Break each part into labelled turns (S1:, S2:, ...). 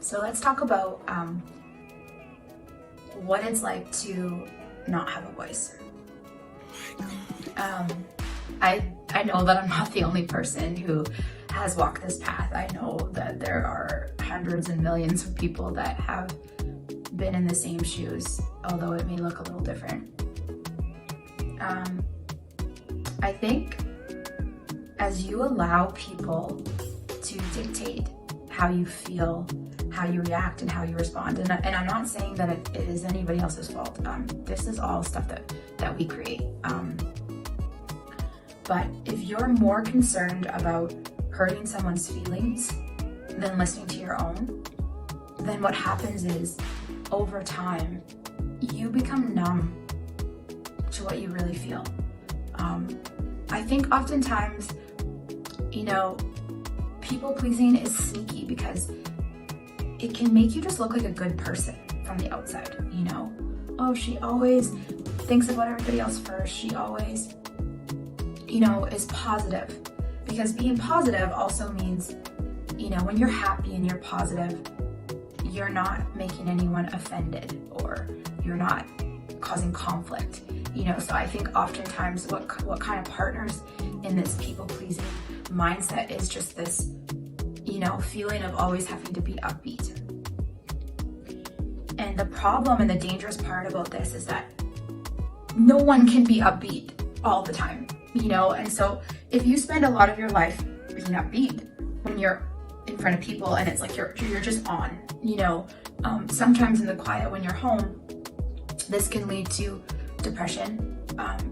S1: So let's talk about what it's like to not have a voice. I know that I'm not the only person who has walked this path. I know that there are hundreds and millions of people that have been in the same shoes, although it may look a little different. I think as you allow people to dictate how you feel, how you react, and how you respond, and I'm not saying that it is anybody else's fault. This is all stuff that we create. But if you're more concerned about hurting someone's feelings than listening to your own, then what happens is, over time, you become numb to what you really feel. I think oftentimes, people pleasing is sneaky because it can make you just look like a good person from the outside, Oh, she always thinks about everybody else first. She always, is positive. Because being positive also means, when you're happy and you're positive, you're not making anyone offended or you're not causing conflict. So I think oftentimes what kind of partners in this people-pleasing mindset is just this, feeling of always having to be upbeat. And the problem and the dangerous part about this is that no one can be upbeat all the time, and so if you spend a lot of your life being upbeat when you're in front of people and it's like you're just on, sometimes in the quiet when you're home, this can lead to depression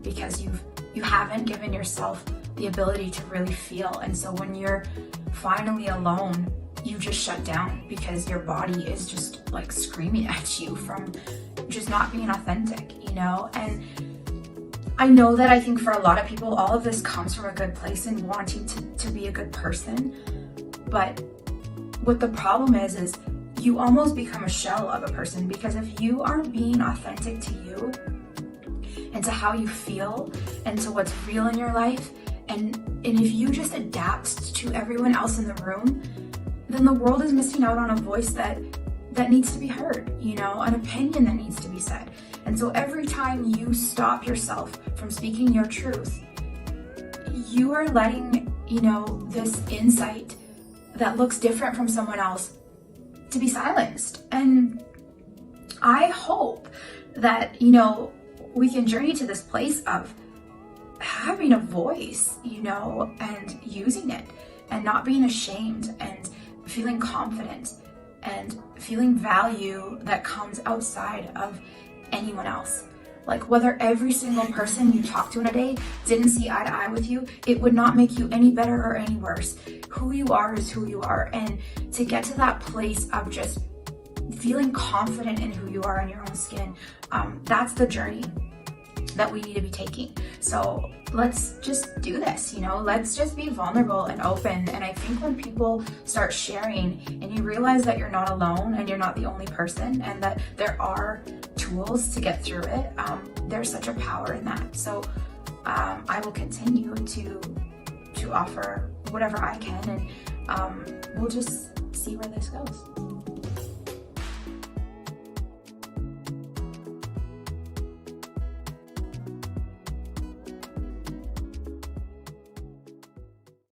S1: because you haven't given yourself the ability to really feel. And so when you're finally alone, you just shut down because your body is just like screaming at you from just not being authentic, And I know that I think for a lot of people, all of this comes from a good place and wanting to be a good person. But what the problem is you almost become a shell of a person, because if you aren't being authentic to you and to how you feel and to what's real in your life, and if you just adapt to everyone else in the room, then the world is missing out on a voice that needs to be heard, an opinion that needs to be said. And so every time you stop yourself from speaking your truth, you are letting, this insight that looks different from someone else to be silenced. And I hope that, we can journey to this place of having a voice, and using it and not being ashamed and feeling confident and feeling value that comes outside of anyone else. Like, whether every single person you talk to in a day didn't see eye to eye with you, it would not make you any better or any worse. Who you are is who you are. And to get to that place of just feeling confident in who you are in your own skin, that's the journey that we need to be taking. So let's just do this, let's just be vulnerable and open. And I think when people start sharing and you realize that you're not alone and you're not the only person and that there are tools to get through it, there's such a power in that. So I will continue to offer whatever I can, and we'll just see where this goes.